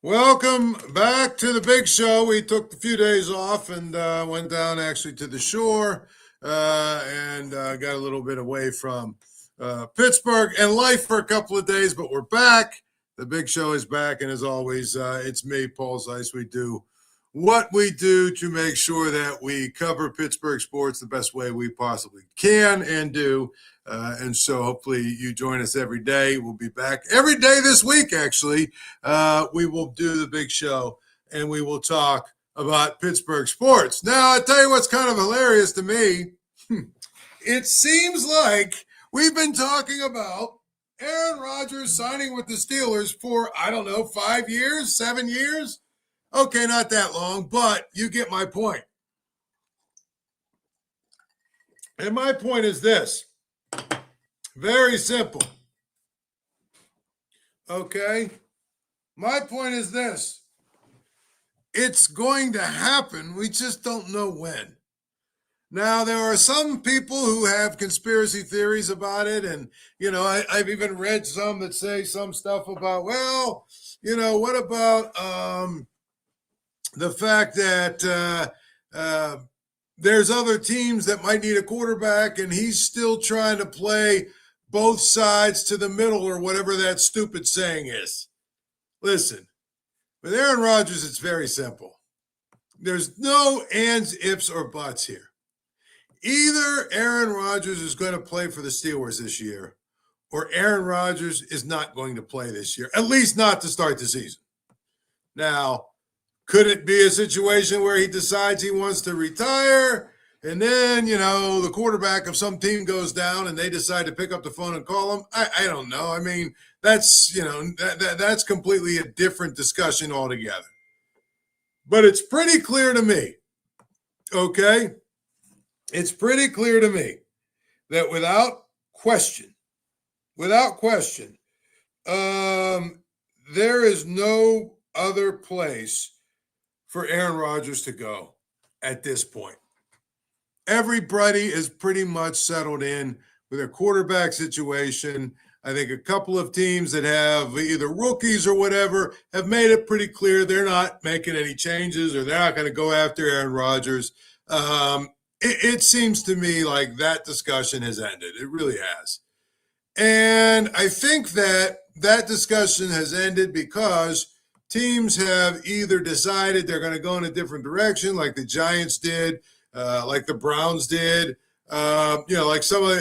Welcome back to the big show. We took a few days off and went down actually to the shore and got a little bit away from Pittsburgh and life for a couple of days, but we're back. The big show is back, and as always, it's me, Paul Zeise. We do what we do to make sure that we cover Pittsburgh sports the best way we possibly can and do. And so hopefully you join us every day. We'll be back every day this week, actually. We will do the big show, and we will talk about Pittsburgh sports. Now, I'll tell you what's kind of hilarious to me. It seems like we've been talking about Aaron Rodgers signing with the Steelers for, 5 years, 7 years? Okay, not that long, but you get my point. And my point is this. Very simple. Okay? My point is this. It's going to happen. We just don't know when. Now, there are some people who have conspiracy theories about it. And, I've even read some that say some stuff about, what about the fact that there's other teams that might need a quarterback and he's still trying to play both sides to the middle or whatever that stupid saying is. Listen, with Aaron Rodgers, it's very simple. There's no ands, ifs, or buts here. Either Aaron Rodgers is going to play for the Steelers this year or Aaron Rodgers is not going to play this year, at least not to start the season. Now, could it be a situation where he decides he wants to retire and then, the quarterback of some team goes down and they decide to pick up the phone and call him? I don't know. I mean, that's, that's completely a different discussion altogether. But it's pretty clear to me, okay? It's pretty clear to me that without question, there is no other place for Aaron Rodgers to go at this point. Everybody is pretty much settled in with their quarterback situation. I think a couple of teams that have either rookies or whatever have made it pretty clear they're not making any changes or they're not going to go after Aaron Rodgers. It seems to me like that discussion has ended. It really has. And I think that discussion has ended because teams have either decided they're going to go in a different direction, like the Giants did, like the Browns did. Like some of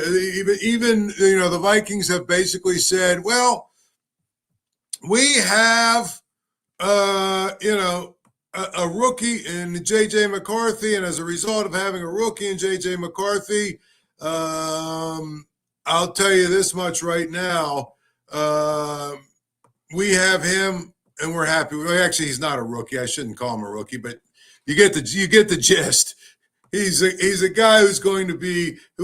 even the Vikings have basically said, well, we have a rookie in J.J. McCarthy, and as a result of having a rookie in J.J. McCarthy, I'll tell you this much right now, we have him. And we're happy. Well, actually, he's not a rookie. I shouldn't call him a rookie, but you get the gist. He's a guy who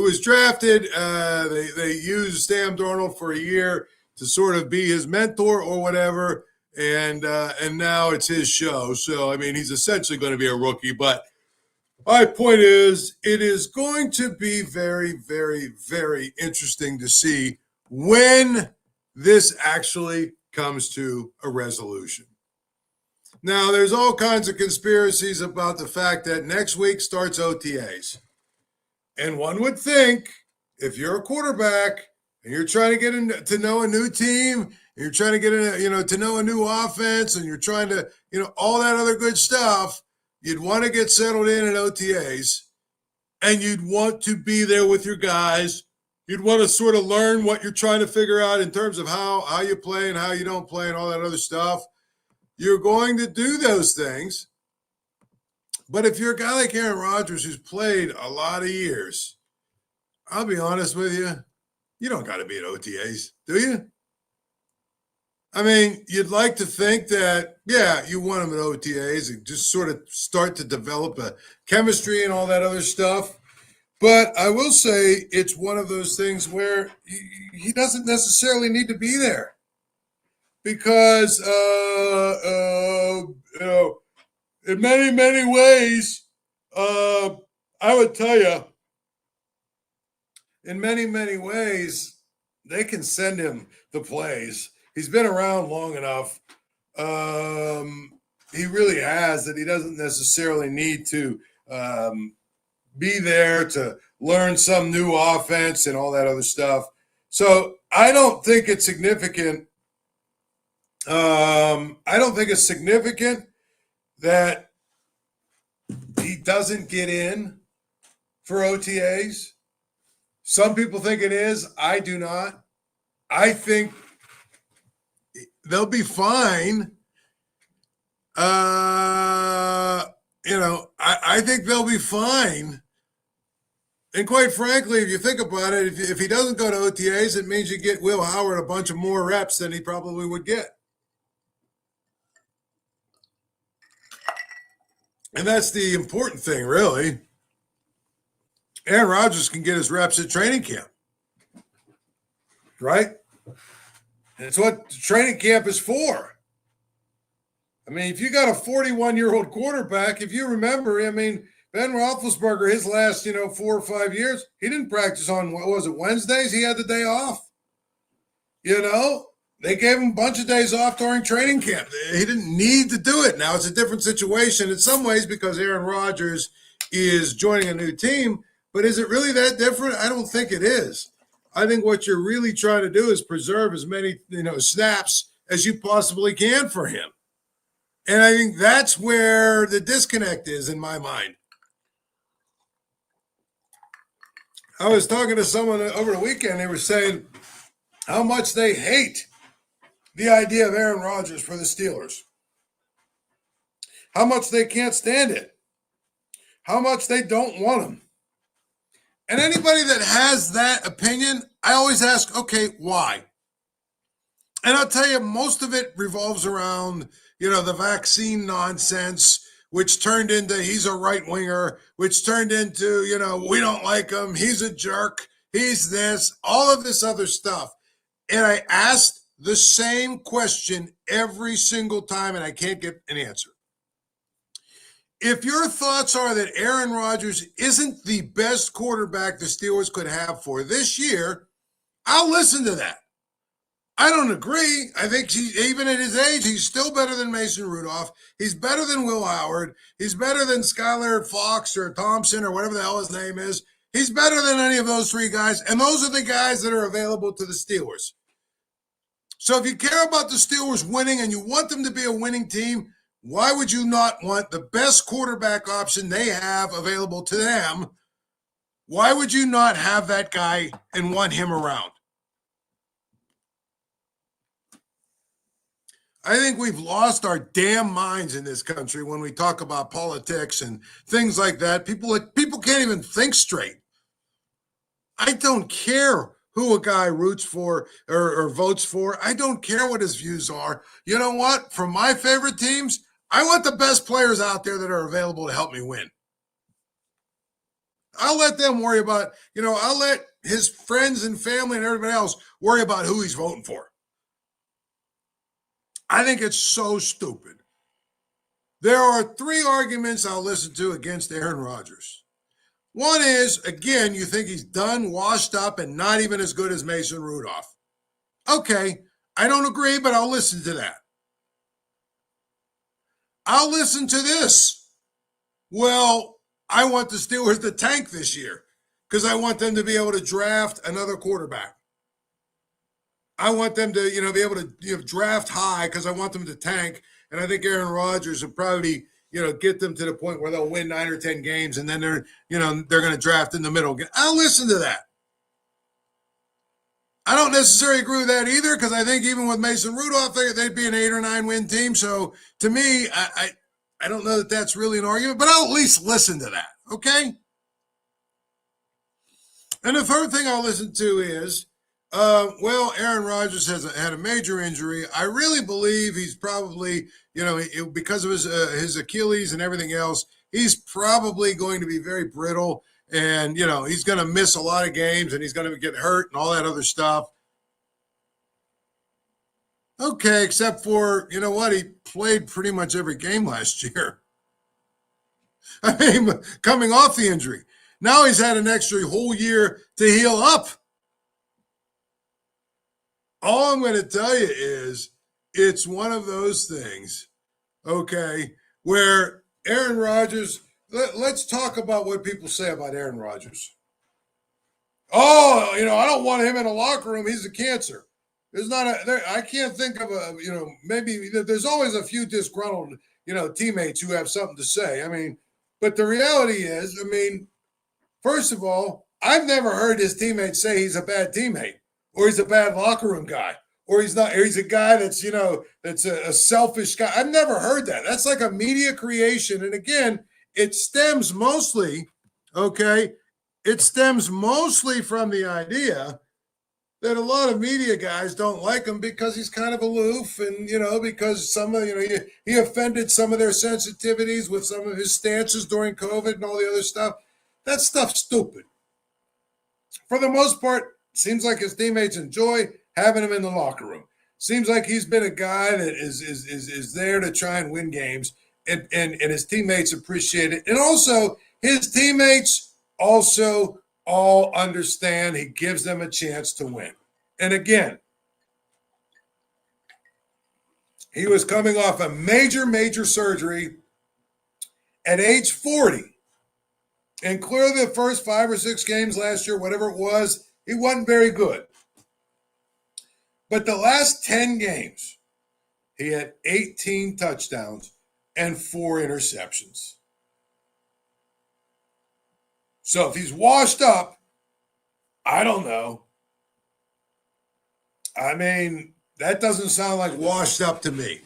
was drafted. They used Sam Darnold for a year to sort of be his mentor or whatever, and now it's his show. So I mean, he's essentially going to be a rookie. But my point is, it is going to be very, very, very interesting to see when this actually comes to a resolution. Now, there's all kinds of conspiracies about the fact that next week starts OTAs. And one would think if you're a quarterback and you're trying to get to know a new team, and you're trying to get to know a new offense, and you're trying to, all that other good stuff, you'd want to get settled in at OTAs, and you'd want to be there with your guys. You'd want to sort of learn what you're trying to figure out in terms of how you play and how you don't play and all that other stuff. You're going to do those things. But if you're a guy like Aaron Rodgers who's played a lot of years, I'll be honest with you, you don't got to be at OTAs, do you? I mean, you'd like to think that, you want them at OTAs and just sort of start to develop a chemistry and all that other stuff. But I will say it's one of those things where he doesn't necessarily need to be there because, in many, many ways, I would tell you, in many, many ways, they can send him the plays. He's been around long enough He really has, that he doesn't necessarily need to be there to learn some new offense and all that other stuff. So I don't think it's significant. I don't think it's significant that he doesn't get in for OTAs. Some people think it is. I do not. I think they'll be fine. I think they'll be fine. And quite frankly, if you think about it, if he doesn't go to OTAs, it means you get Will Howard a bunch of more reps than he probably would get. And that's the important thing, really. Aaron Rodgers can get his reps at training camp, right? And it's what training camp is for. I mean, if you got a 41-year-old quarterback, if you remember, I mean, Ben Roethlisberger, his last, 4 or 5 years, he didn't practice on, what was it, Wednesdays? He had the day off. They gave him a bunch of days off during training camp. He didn't need to do it. Now it's a different situation in some ways because Aaron Rodgers is joining a new team. But is it really that different? I don't think it is. I think what you're really trying to do is preserve as many, snaps as you possibly can for him. And I think that's where the disconnect is in my mind. I was talking to someone over the weekend. They were saying how much they hate the idea of Aaron Rodgers for the Steelers. How much they can't stand it. How much they don't want him. And anybody that has that opinion, I always ask, okay, why? And I'll tell you, most of it revolves around, the vaccine nonsense, which turned into he's a right winger, which turned into, we don't like him. He's a jerk. He's this, all of this other stuff. And I asked the same question every single time, and I can't get an answer. If your thoughts are that Aaron Rodgers isn't the best quarterback the Steelers could have for this year, I'll listen to that. I don't agree. I think even at his age, he's still better than Mason Rudolph. He's better than Will Howard. He's better than Skylar Fox or Thompson or whatever the hell his name is. He's better than any of those three guys, and those are the guys that are available to the Steelers. So if you care about the Steelers winning and you want them to be a winning team, why would you not want the best quarterback option they have available to them? Why would you not have that guy and want him around? I think we've lost our damn minds in this country when we talk about politics and things like that. People can't even think straight. I don't care who a guy roots for or votes for. I don't care what his views are. You know what? For my favorite teams, I want the best players out there that are available to help me win. I'll let them worry about, I'll let his friends and family and everybody else worry about who he's voting for. I think it's so stupid. There are three arguments I'll listen to against Aaron Rodgers. One is, again, you think he's done, washed up, and not even as good as Mason Rudolph. Okay, I don't agree, but I'll listen to that. I'll listen to this. Well, I want the Steelers to tank this year because I want them to be able to draft another quarterback. I want them to, be able to draft high because I want them to tank. And I think Aaron Rodgers will probably, get them to the point where they'll win 9 or 10 games, and then they're going to draft in the middle. I'll listen to that. I don't necessarily agree with that either because I think even with Mason Rudolph, they'd be an 8 or 9 win team. So to me, I don't know that that's really an argument, but I'll at least listen to that, okay? And the third thing I'll listen to is, Aaron Rodgers has had a major injury. I really believe he's probably, because of his Achilles and everything else, he's probably going to be very brittle. And, he's going to miss a lot of games and he's going to get hurt and all that other stuff. Okay, except for, he played pretty much every game last year. I mean, coming off the injury. Now he's had an extra whole year to heal up. All I'm going to tell you is it's one of those things, okay, where Aaron Rodgers, let's talk about what people say about Aaron Rodgers. Oh, I don't want him in a locker room. He's a cancer. I can't think of maybe there's always a few disgruntled, teammates who have something to say. I mean, but the reality is, first of all, I've never heard his teammates say he's a bad teammate or he's a bad locker room guy or he's not, or he's a guy that's, that's a selfish guy. I've never heard that. That's like a media creation. And again, it stems mostly from the idea that a lot of media guys don't like him because he's kind of aloof and, because he offended some of their sensitivities with some of his stances during COVID and all the other stuff. That stuff's stupid. For the most part, seems like his teammates enjoy having him in the locker room. Seems like he's been a guy that is there to try and win games, and his teammates appreciate it. And also, his teammates also all understand he gives them a chance to win. And again, he was coming off a major surgery at age 40. And clearly the first 5 or 6 games last year, whatever it was, he wasn't very good. But the last 10 games, he had 18 touchdowns and 4 interceptions. So if he's washed up, I don't know. That doesn't sound like washed up to me.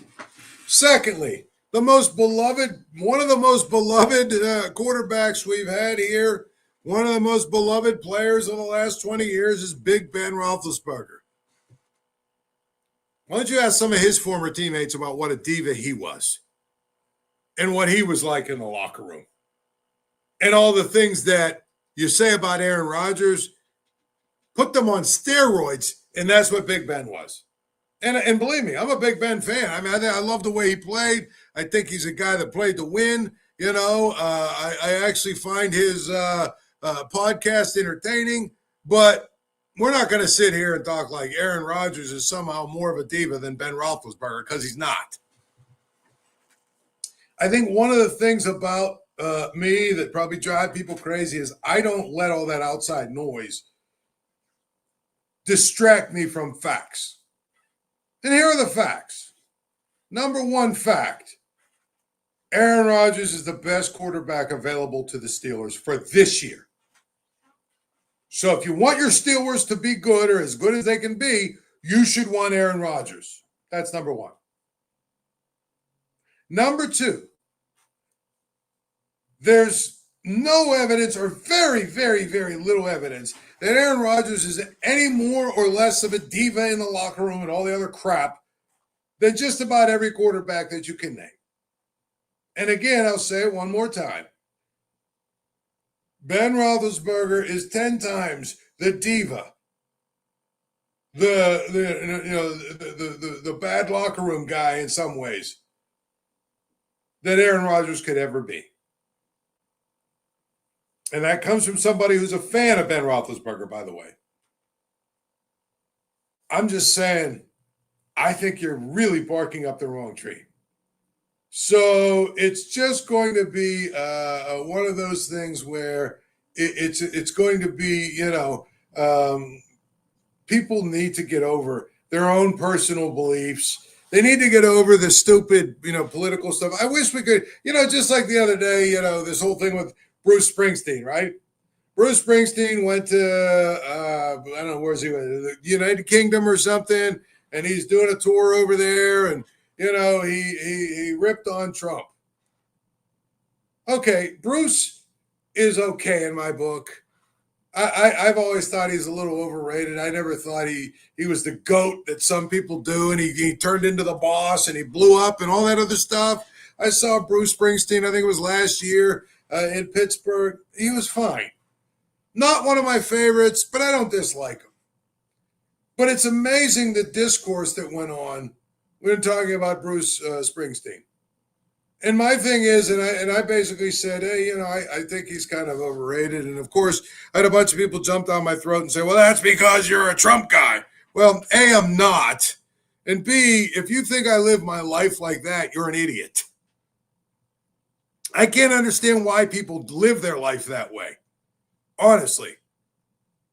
Secondly, one of the most beloved quarterbacks we've had here, one of the most beloved players of the last 20 years is Big Ben Roethlisberger. Why don't you ask some of his former teammates about what a diva he was and what he was like in the locker room and all the things that you say about Aaron Rodgers, put them on steroids, and that's what Big Ben was. And believe me, I'm a Big Ben fan. I love the way he played. I think he's a guy that played to win. I actually find his podcast entertaining, but we're not going to sit here and talk like Aaron Rodgers is somehow more of a diva than Ben Roethlisberger, because he's not. I think one of the things about me that probably drive people crazy is I don't let all that outside noise distract me from facts. And here are the facts. Number one fact, Aaron Rodgers is the best quarterback available to the Steelers for this year. So if you want your Steelers to be good or as good as they can be, you should want Aaron Rodgers. That's number one. Number two, there's no evidence or very, very, very little evidence that Aaron Rodgers is any more or less of a diva in the locker room and all the other crap than just about every quarterback that you can name. And again, I'll say it one more time. Ben Roethlisberger is 10 times the diva, the bad locker room guy in some ways that Aaron Rodgers could ever be. And that comes from somebody who's a fan of Ben Roethlisberger, by the way. I'm just saying, I think you're really barking up the wrong tree. So it's just going to be one of those things where it's going to be, people need to get over their own personal beliefs. They need to get over the stupid, political stuff. I wish we could, just like the other day, this whole thing with Bruce Springsteen, right? Bruce Springsteen went to, I don't know, where's he went? The United Kingdom or something, and he's doing a tour over there, and, he ripped on Trump. Okay, Bruce is okay in my book. I've always thought he's a little overrated. I never thought he was the GOAT that some people do, and he turned into the boss, and he blew up and all that other stuff. I saw Bruce Springsteen, I think it was last year, in Pittsburgh. He was fine. Not one of my favorites, but I don't dislike him. But it's amazing the discourse that went on when talking about Bruce Springsteen. And my thing is, and I basically said, hey, I think he's kind of overrated. And of course, I had a bunch of people jump down my throat and say, well, that's because you're a Trump guy. Well, A, I'm not. And B, if you think I live my life like that, you're an idiot. I can't understand why people live their life that way. Honestly.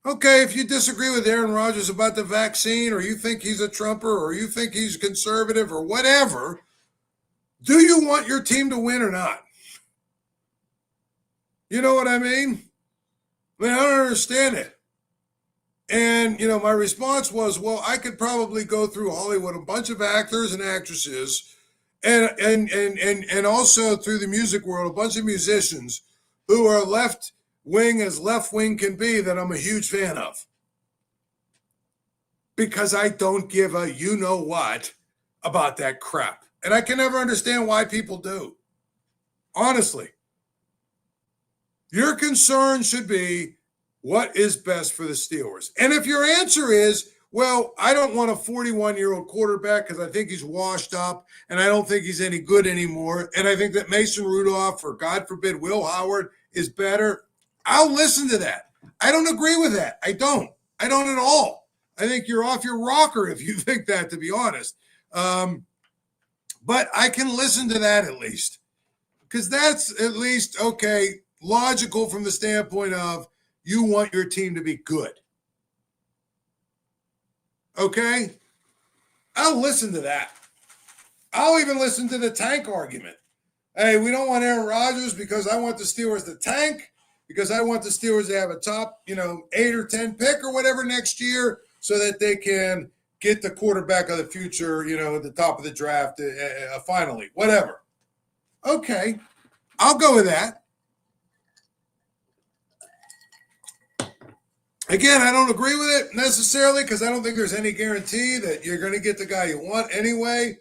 Okay, if you disagree with Aaron Rodgers about the vaccine, or you think he's a Trumper, or you think he's conservative, or whatever, do you want your team to win or not? You know what I mean? I don't understand it. And, my response was, well, I could probably go through Hollywood, a bunch of actors and actresses, and also through the music world, a bunch of musicians who are left wing as left wing can be that I'm a huge fan of. Because I don't give a you know what about that crap. And I can never understand why people do. Honestly. Your concern should be what is best for the Steelers. And if your answer is, well, I don't want a 41-year-old quarterback because I think he's washed up and I don't think he's any good anymore, and I think that Mason Rudolph, or God forbid, Will Howard is better, I'll listen to that. I don't agree with that. I don't at all. I think you're off your rocker if you think that, to be honest. But I can listen to that at least, because that's at least, okay, logical from the standpoint of you want your team to be good. Okay? I'll listen to that. I'll even listen to the tank argument. Hey, we don't want Aaron Rodgers because I want the Steelers to tank, because I want the Steelers to have a top, 8 or 10 pick or whatever next year so that they can get the quarterback of the future, at the top of the draft finally, whatever. Okay, I'll go with that. Again, I don't agree with it necessarily because I don't think there's any guarantee that you're going to get the guy you want anyway.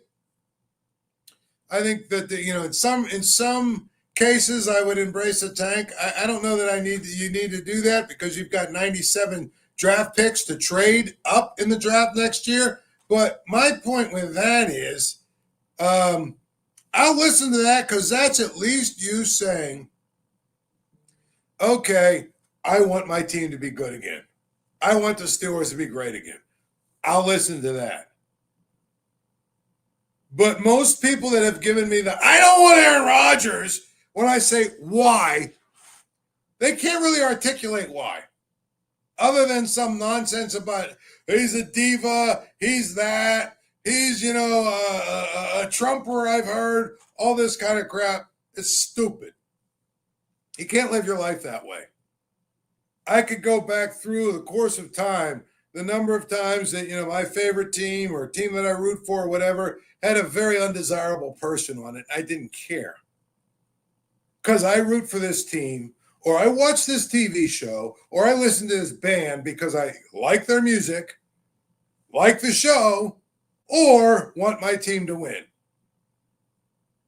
I think that in some cases I would embrace a tank. I don't know that you need to do that because you've got 97 draft picks to trade up in the draft next year. But my point with that is, I'll listen to that because that's at least you saying, okay, I want my team to be good again. I want the Steelers to be great again. I'll listen to that. But most people that have given me I don't want Aaron Rodgers, when I say why, they can't really articulate why. Other than some nonsense about he's a diva, he's that, he's, a Trumper, I've heard, all this kind of crap. It's stupid. You can't live your life that way. I could go back through the course of time, the number of times that, my favorite team or team that I root for or whatever had a very undesirable person on it. I didn't care. Because I root for this team, or I watch this TV show, or I listen to this band because I like their music, like the show, or want my team to win.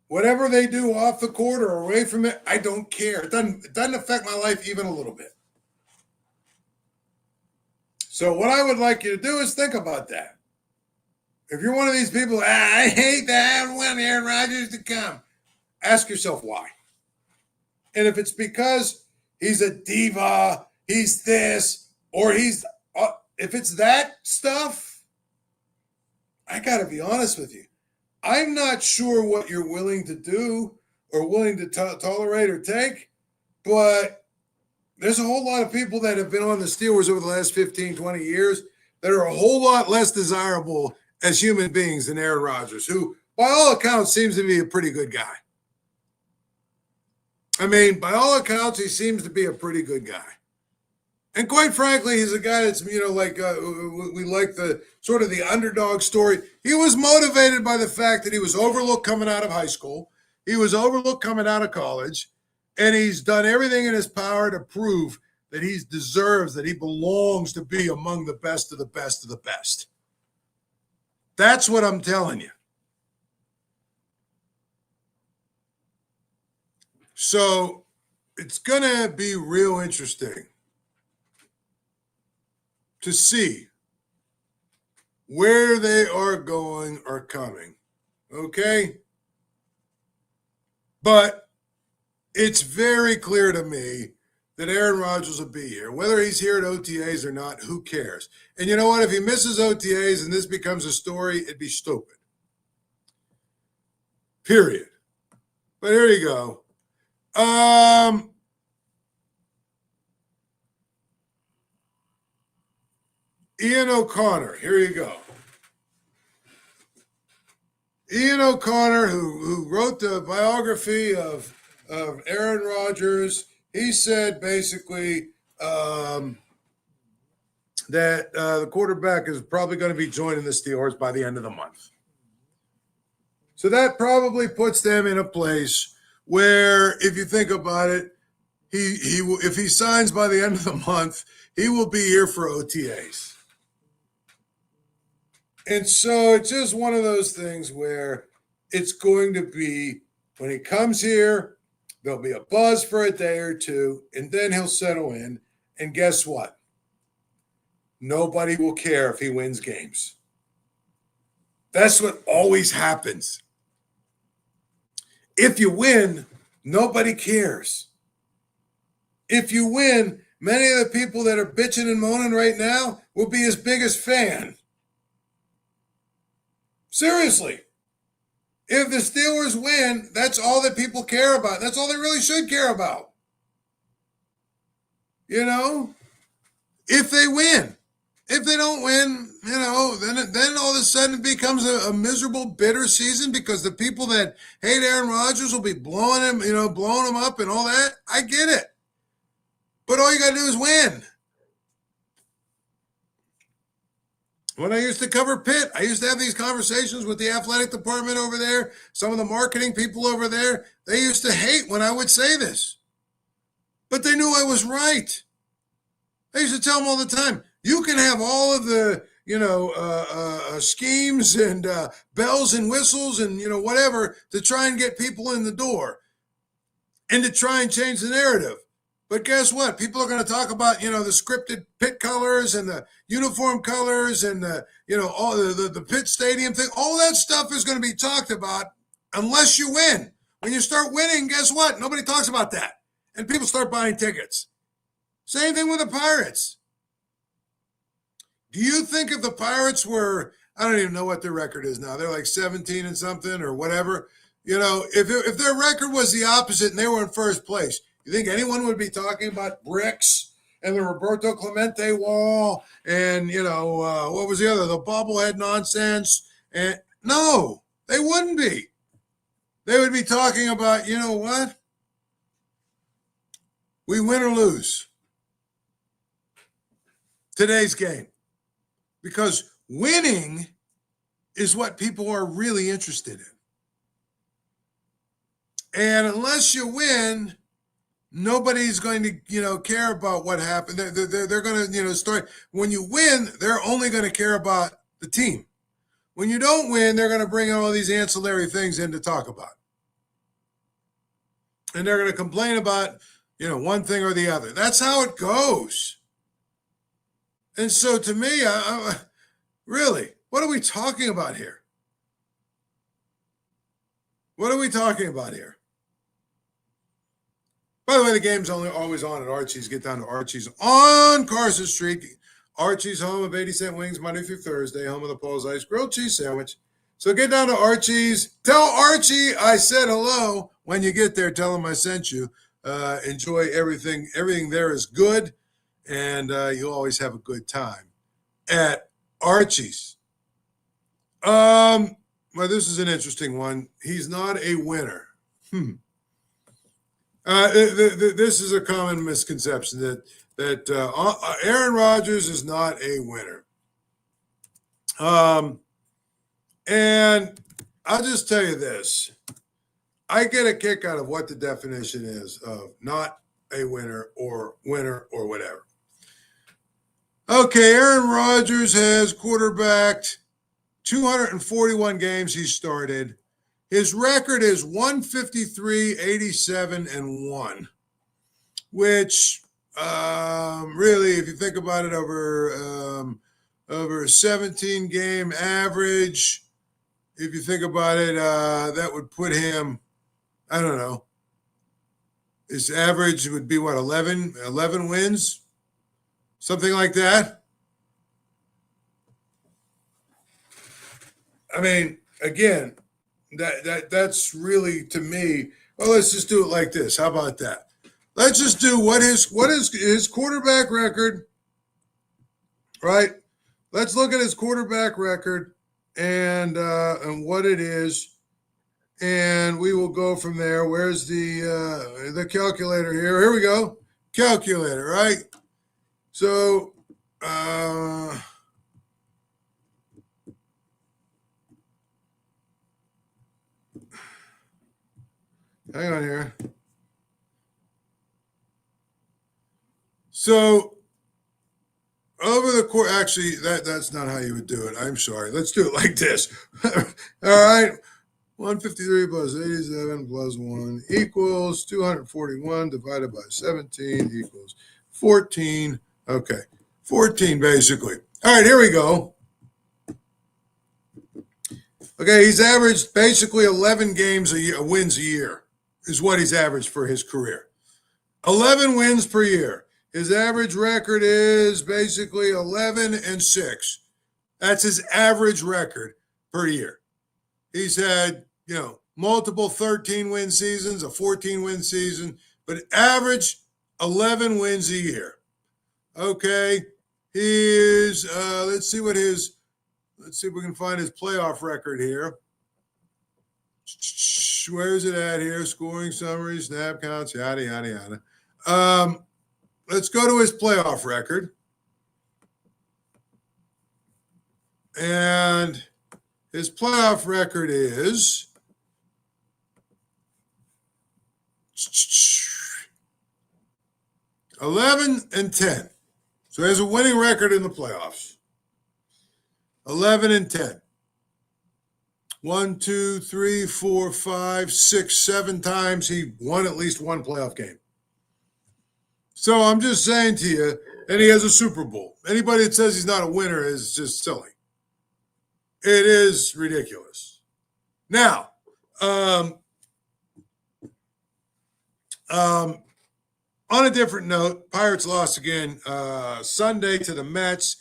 Whatever they do off the court or away from it, I don't care. It doesn't affect my life even a little bit. So what I would like you to do is think about that. If you're one of these people, I hate that, I don't want Aaron Rodgers to come, ask yourself why. And if it's because he's a diva, he's this, or if it's that stuff, I got to be honest with you. I'm not sure what you're willing to do or willing to tolerate or take, but there's a whole lot of people that have been on the Steelers over the last 15, 20 years that are a whole lot less desirable as human beings than Aaron Rodgers, who, by all accounts, seems to be a pretty good guy. I mean, by all accounts, he seems to be a pretty good guy. And quite frankly, he's a guy that's, we like the sort of the underdog story. He was motivated by the fact that he was overlooked coming out of high school. He was overlooked coming out of college. And he's done everything in his power to prove that he deserves, that he belongs to be among the best of the best of the best. That's what I'm telling you. So it's going to be real interesting to see where they are going or coming. Okay? But it's very clear to me that Aaron Rodgers will be here. Whether he's here at OTAs or not, who cares? And you know what? If he misses OTAs and this becomes a story, it'd be stupid. Period. But here you go. Ian O'Connor. Here you go. Ian O'Connor, who wrote the biography of Aaron Rodgers, he said basically that the quarterback is probably going to be joining the Steelers by the end of the month. So that probably puts them in a place where, if you think about it, if he signs by the end of the month, he will be here for OTAs. And so it's just one of those things where it's going to be, when he comes here, there'll be a buzz for a day or two, and then he'll settle in. And guess what? Nobody will care if he wins games. That's what always happens. If you win, nobody cares. If you win, many of the people that are bitching and moaning right now will be his biggest fan. Seriously. If the Steelers win, that's all that people care about. That's all they really should care about. You know? If they win. If they don't win, you know, then all of a sudden it becomes a miserable, bitter season because the people that hate Aaron Rodgers will be blowing him up and all that. I get it. But all you got to do is win. When I used to cover Pitt, I used to have these conversations with the athletic department over there, some of the marketing people over there. They used to hate when I would say this. But they knew I was right. I used to tell them all the time, you can have all of the, schemes and bells and whistles and, whatever to try and get people in the door and to try and change the narrative. But guess what? People are going to talk about, the scripted pit colors and the uniform colors and all the pit stadium thing. All that stuff is going to be talked about unless you win. When you start winning, guess what? Nobody talks about that. And people start buying tickets. Same thing with the Pirates. Do you think if the Pirates were, I don't even know what their record is now. They're like 17 and something or whatever. If their record was the opposite and they were in first place, you think anyone would be talking about bricks and the Roberto Clemente wall and, what was the other? The bobblehead nonsense. And no, they wouldn't be. They would be talking about, you know what? We win or lose today's game. Because winning is what people are really interested in. And unless you win, nobody's going to, care about what happened. They're going to, start. When you win, they're only going to care about the team. When you don't win, they're going to bring all these ancillary things in to talk about. And they're going to complain about, one thing or the other. That's how it goes. And so to me, really, what are we talking about here? What are we talking about here? By the way, the game's always on at Archie's. Get down to Archie's on Carson Street. Archie's, home of 80-cent wings Monday through Thursday, home of the Paul Zeise grilled cheese sandwich. So get down to Archie's. Tell Archie I said hello. When you get there, tell him I sent you. Enjoy everything. Everything there is good, and you'll always have a good time at Archie's. Well, this is an interesting one. He's not a winner. This is a common misconception that Aaron Rodgers is not a winner. And I'll just tell you this. I get a kick out of what the definition is of not a winner or whatever. Okay, Aaron Rodgers has quarterbacked 241 games he started. His record is 153, 87, and 1, which really, if you think about it, over a 17-game average, if you think about it, that would put him, I don't know, his average would be what, 11 wins, something like that. I mean, again, that's really, to me. Well, let's just do it like this. How about that? Let's just do what is his quarterback record, right? Let's look at his quarterback record and what it is, and we will go from there. Where's the calculator here? Here we go. Calculator, right? So hang on here. So over the course, actually, that's not how you would do it. I'm sorry. Let's do it like this. All right. 153 plus 87 plus 1 equals 241 divided by 17 equals 14. Okay. 14, basically. All right, here we go. Okay, he's averaged basically 11 games a year, wins a year is what he's averaged for his career. 11 wins per year. His average record is basically 11-6. That's his average record per year. He's had, multiple 13-win seasons, a 14-win season, but average 11 wins a year. Okay. Let's see if we can find his playoff record here. Where is it at here? Scoring summary, snap counts, yada, yada, yada. Let's go to his playoff record. And his playoff record is 11-10. So he has a winning record in the playoffs. 11-10. 1, 2, 3, 4, 5, 6, 7 times he won at least one playoff game. So I'm just saying to you, and he has a Super Bowl. Anybody that says he's not a winner is just silly. It is ridiculous. Now, on a different note, Pirates lost again Sunday to the Mets.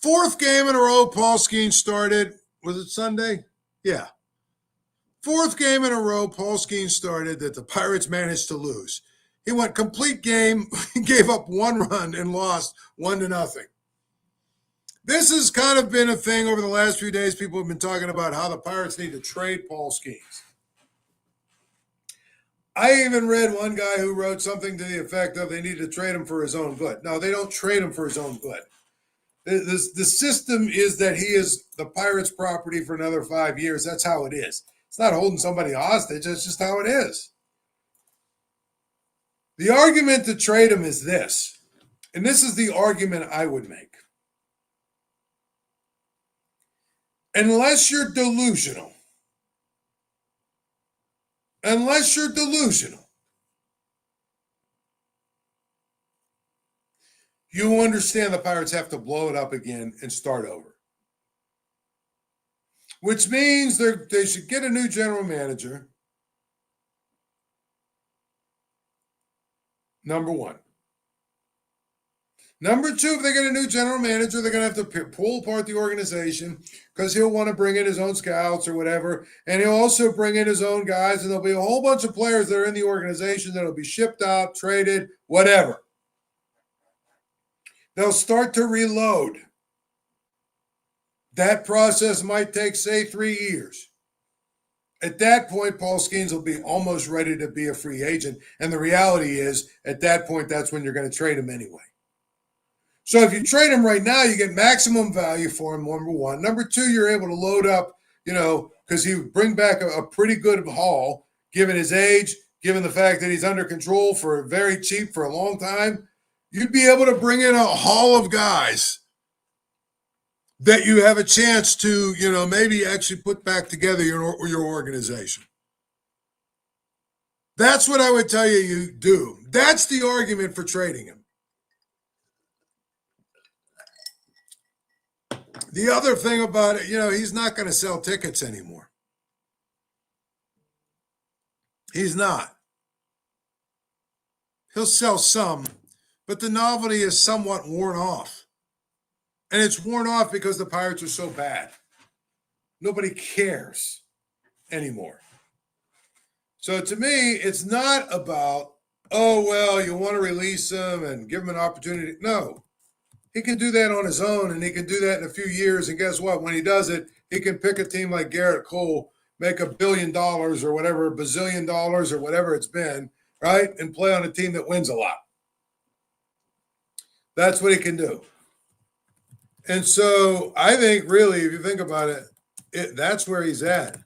4th game in a row Paul Skenes started. Was it Sunday? Yeah. 4th game in a row Paul Skenes started that the Pirates managed to lose. He went complete game, gave up 1 run, and lost 1-0. This has kind of been a thing over the last few days. People have been talking about how the Pirates need to trade Paul Skenes. I even read one guy who wrote something to the effect of they need to trade him for his own good. No, they don't trade him for his own good. The system is that he is the Pirates' property for another 5 years. That's how it is. It's not holding somebody hostage. That's just how it is. The argument to trade him is this, and this is the argument I would make. Unless you're delusional, you understand the Pirates have to blow it up again and start over. Which means they should get a new general manager. Number one. Number two, if they get a new general manager, they're going to have to pull apart the organization because he'll want to bring in his own scouts or whatever. And he'll also bring in his own guys. And there'll be a whole bunch of players that are in the organization that'll be shipped out, traded, whatever. They'll start to reload. That process might take, say, 3 years. At that point, Paul Skenes will be almost ready to be a free agent. And the reality is, at that point, that's when you're going to trade him anyway. So if you trade him right now, you get maximum value for him, number one. Number two, you're able to load up, because he would bring back a pretty good haul, given his age, given the fact that he's under control for very cheap for a long time. You'd be able to bring in a haul of guys that you have a chance to, maybe actually put back together your organization. That's what I would tell you do. That's the argument for trading him. The other thing about it, he's not going to sell tickets anymore. He's not. He'll sell some, but the novelty is somewhat worn off. And it's worn off because the Pirates are so bad. Nobody cares anymore. So to me, it's not about, oh, well, you want to release him and give him an opportunity. No. He can do that on his own, and he can do that in a few years. And guess what? When he does it, he can pick a team like Garrett Cole, make $1 billion or whatever, $1 bazillion or whatever it's been, right? And play on a team that wins a lot. That's what he can do. And so I think really, if you think about it, that's where he's at,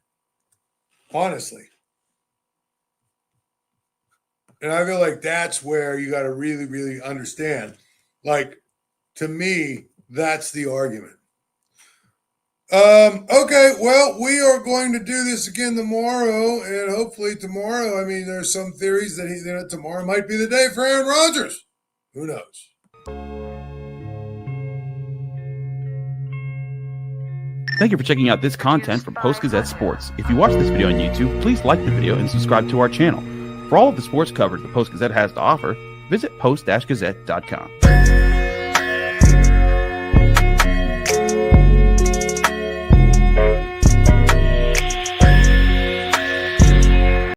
honestly. And I feel like that's where you got to really, really understand. Like, to me, that's the argument. Okay, well, we are going to do this again tomorrow, and hopefully tomorrow, I mean, there's some theories that tomorrow might be the day for Aaron Rodgers. Who knows? Thank you for checking out this content from Post-Gazette Sports. If you watch this video on YouTube, please like the video and subscribe to our channel. For all of the sports coverage the Post-Gazette has to offer, visit post-gazette.com.